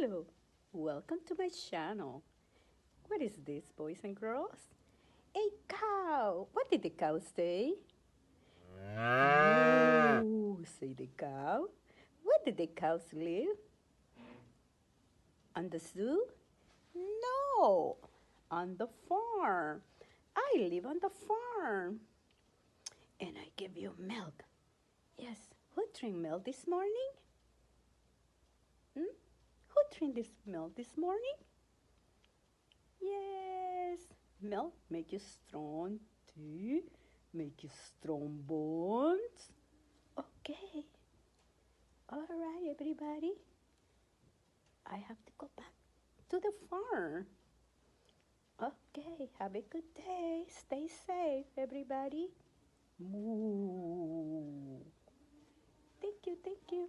Hello, welcome to my channel. What is this, boys and girls? A cow. What did the cow say? Moo, say the cow. Where did the cows live? On the zoo? No, on the farm. I live on the farm. And I give you milk. Yes, who drank milk this morning? Who drank this milk this morning? Yes, milk make you strong too, make you strong bones. Okay, all right, everybody. I have to go back to the farm. Okay, have a good day. Stay safe, everybody. Moo. Thank you, thank you.